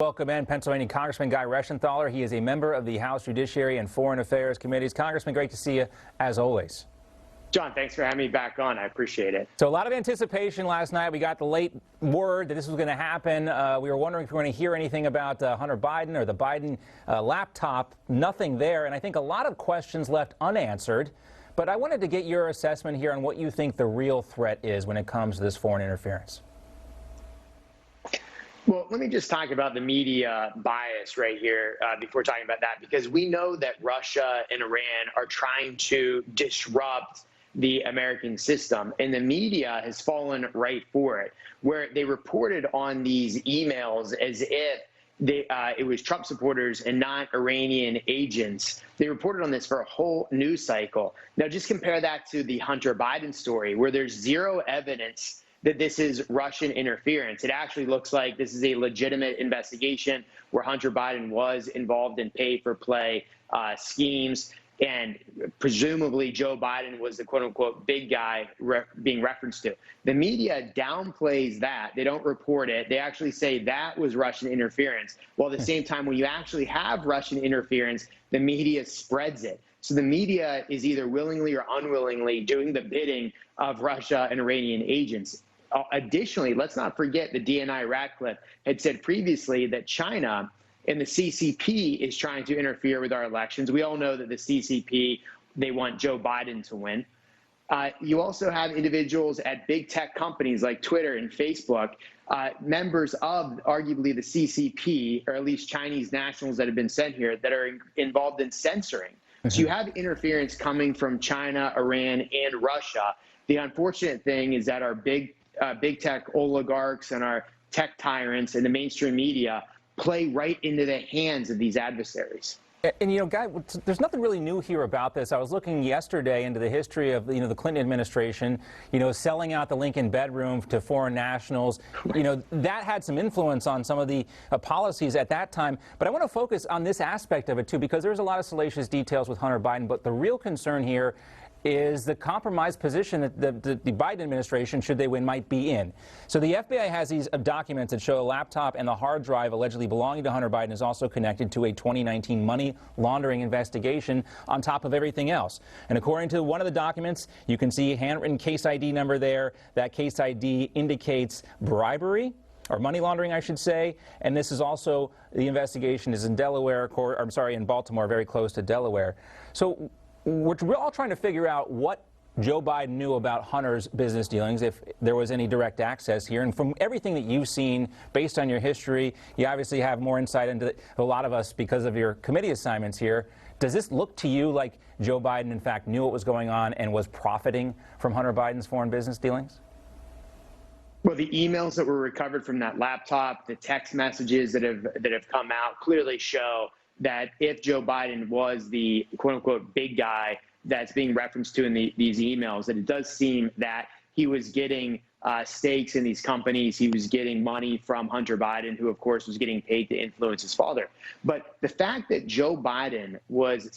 Welcome in Pennsylvania Congressman Guy Reschenthaler. He is a member of the House Judiciary and Foreign Affairs Committees. Congressman, great to see you as always. John, thanks for having me back on. I appreciate it. So a lot of anticipation last night. We got the late word that this was going to happen. We were wondering if we were going to hear anything about Hunter Biden or the Biden laptop. Nothing there. And I think a lot of questions left unanswered. But I wanted to get your assessment here on what you think the real threat is when it comes to this foreign interference. Well, let me just talk about the media bias right here before talking about that, because we know that Russia and Iran are trying to disrupt the American system, and the media has fallen right for it, where they reported on these emails as if it was Trump supporters and not Iranian agents. They reported on this for a whole news cycle. Now, just compare that to the Hunter Biden story, where there's zero evidence that this is Russian interference. It actually looks like this is a legitimate investigation where Hunter Biden was involved in pay-for-play schemes, and presumably Joe Biden was the quote-unquote big guy being referenced to. The media downplays that. They don't report it. They actually say that was Russian interference, while at the same time, when you actually have Russian interference, the media spreads it. So the media is either willingly or unwillingly doing the bidding of Russia and Iranian agents. Additionally, let's not forget that DNI Ratcliffe had said previously that China and the CCP is trying to interfere with our elections. We all know that the CCP, they want Joe Biden to win. You also have individuals at big tech companies like Twitter and Facebook, members of arguably the CCP, or at least Chinese nationals that have been sent here, that are involved in censoring. So you have interference coming from China, Iran, and Russia. The unfortunate thing is that our big tech oligarchs and our tech tyrants and the mainstream media play right into the hands of these adversaries. And, you know, Guy, there's nothing really new here about this. I was looking yesterday into the history of, the Clinton administration, selling out the Lincoln bedroom to foreign nationals. That had some influence on some of the policies at that time. But I want to focus on this aspect of it, too, because there's a lot of salacious details with Hunter Biden. But the real concern here is the compromised position that the Biden administration, should they win, might be in. So the FBI has these documents that show a laptop and the hard drive allegedly belonging to Hunter Biden is also connected to a 2019 money laundering investigation on top of everything else. And according to one of the documents, you can see a handwritten case ID number there. That case ID indicates bribery, or money laundering, I should say. And this is also, the investigation is in in Baltimore, very close to Delaware. So we're all trying to figure out what Joe Biden knew about Hunter's business dealings, if there was any direct access here. And from everything that you've seen, based on your history, you obviously have more insight into a lot of us because of your committee assignments here. Does this look to you like Joe Biden, in fact, knew what was going on and was profiting from Hunter Biden's foreign business dealings? Well, the emails that were recovered from that laptop, the text messages that have come out clearly show that if Joe Biden was the quote-unquote big guy that's being referenced to in these emails, that it does seem that he was getting stakes in these companies. He was getting money from Hunter Biden, who, of course, was getting paid to influence his father. But the fact that Joe Biden was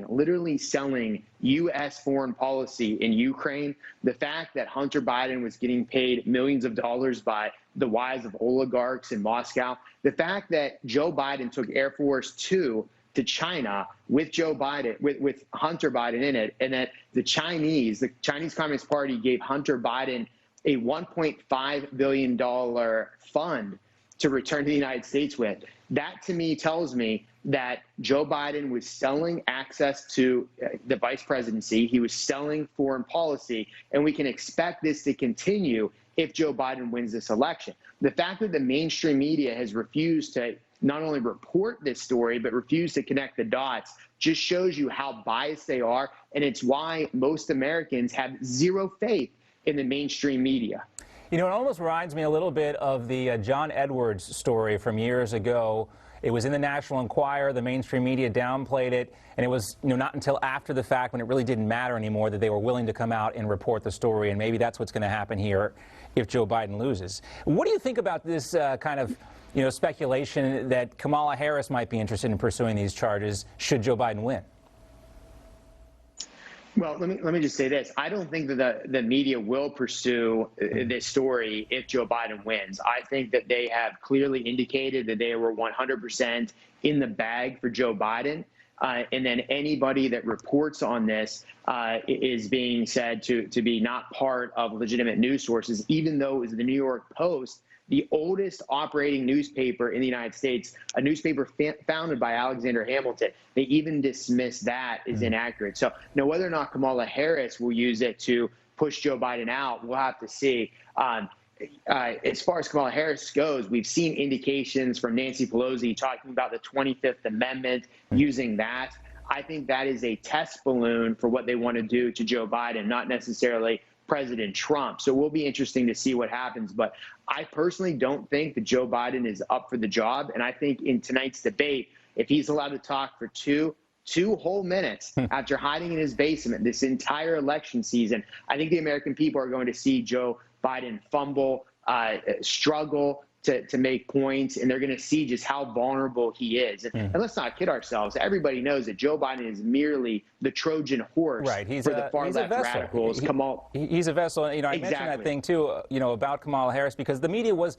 literally selling U.S. foreign policy in Ukraine, the fact that Hunter Biden was getting paid millions of dollars by the wives of oligarchs in Moscow, the fact that Joe Biden took Air Force Two to China with Joe Biden, with Hunter Biden in it, and that the Chinese Communist Party gave Hunter Biden a $1.5 billion fund to return to the United States with. That, to me, tells me that Joe Biden was selling access to the vice presidency. He was selling foreign policy, and we can expect this to continue if Joe Biden wins this election. The fact that the mainstream media has refused to not only report this story, but refused to connect the dots just shows you how biased they are, and it's why most Americans have zero faith in the mainstream media. It almost reminds me a little bit of the John Edwards story from years ago. It was in the National Enquirer. The mainstream media downplayed it, and it was not until after the fact, when it really didn't matter anymore, that they were willing to come out and report the story. And maybe that's what's going to happen here if Joe Biden loses. What do you think about this kind of speculation that Kamala Harris might be interested in pursuing these charges should Joe Biden win? Well, let me just say this. I don't think that the media will pursue this story if Joe Biden wins. I think that they have clearly indicated that they were 100% in the bag for Joe Biden. And then anybody that reports on this is being said to be not part of legitimate news sources, even though it was the New York Post, the oldest operating newspaper in the United States, a newspaper founded by Alexander Hamilton. They even dismissed that as inaccurate. So now whether or not Kamala Harris will use it to push Joe Biden out, we'll have to see. As far as Kamala Harris goes, we've seen indications from Nancy Pelosi talking about the 25th Amendment, using that. I think that is a test balloon for what they want to do to Joe Biden, not necessarily President Trump. So it will be interesting to see what happens. But I personally don't think that Joe Biden is up for the job. And I think in tonight's debate, if he's allowed to talk for two whole minutes after hiding in his basement this entire election season, I think the American people are going to see Joe Biden fumble, struggle to make points, and they're going to see just how vulnerable he is. And let's not kid ourselves. Everybody knows that Joe Biden is merely the Trojan horse for the far-left radicals. He's a vessel. I mentioned that thing, too, about Kamala Harris, because the media was,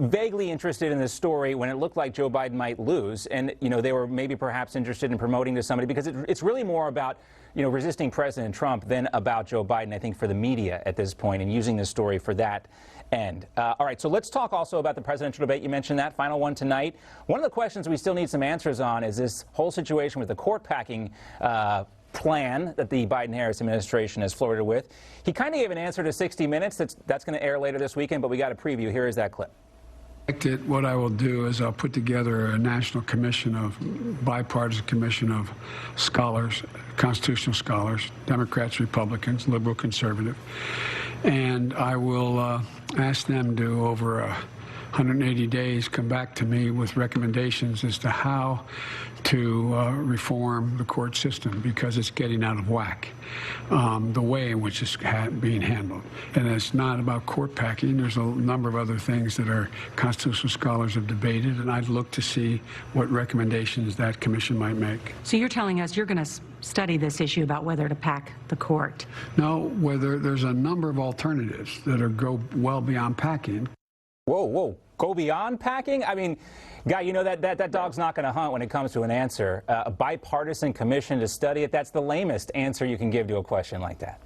vaguely interested in this story when it looked like Joe Biden might lose. And, they were maybe perhaps interested in promoting to somebody, because it's really more about, resisting President Trump than about Joe Biden, I think, for the media at this point, and using this story for that end. All right, so let's talk also about the presidential debate. You mentioned that final one tonight. One of the questions we still need some answers on is this whole situation with the court packing plan that the Biden-Harris administration has flirted with. He kind of gave an answer to 60 Minutes. That's going to air later this weekend, but we got a preview. Here is that clip. What I will do is I'll put together a national commission bipartisan commission of scholars, constitutional scholars, Democrats, Republicans, liberal, conservative, and I will ask them to, over 180 days, come back to me with recommendations as to how to reform the court system, because it's getting out of whack, the way in which it's being handled. And it's not about court packing. There's a number of other things that our constitutional scholars have debated, and I'd look to see what recommendations that commission might make. So you're telling us you're going to study this issue about whether to pack the court? No, whether there's a number of alternatives that go well beyond packing. Whoa. Go beyond packing? I mean, Guy, that dog's not going to hunt when it comes to an answer. A bipartisan commission to study it, that's the lamest answer you can give to a question like that.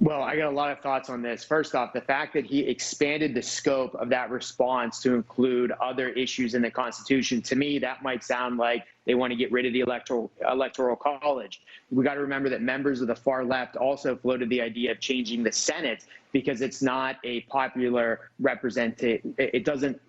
Well, I got a lot of thoughts on this. First off, the fact that he expanded the scope of that response to include other issues in the Constitution, to me, that might sound like they want to get rid of the electoral college. We got to remember that members of the far left also floated the idea of changing the Senate, because it's not a popular it doesn't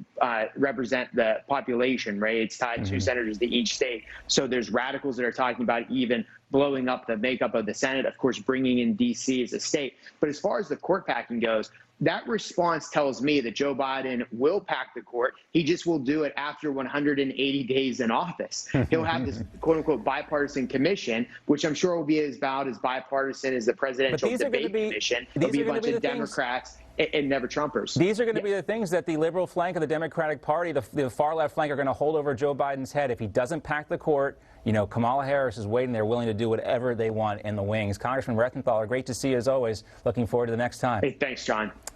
represent the population, right? It's tied to senators to each state. So there's radicals that are talking about even blowing up the makeup of the Senate, of course, bringing in D.C. as a state. But as far as the court packing goes, that response tells me that Joe Biden will pack the court. He just will do it after 180 days in office. He'll have this quote-unquote bipartisan commission, which I'm sure will be about as bipartisan as the presidential debate commission. There'll be a bunch of Democrats and never Trumpers. These are going to be the things that the liberal flank of the Democratic Party, the far left flank, are going to hold over Joe Biden's head. If he doesn't pack the court, Kamala Harris is waiting there, willing to do whatever they want in the wings. Congressman Reschenthaler, great to see you as always. Looking forward to the next time. Hey, thanks, John.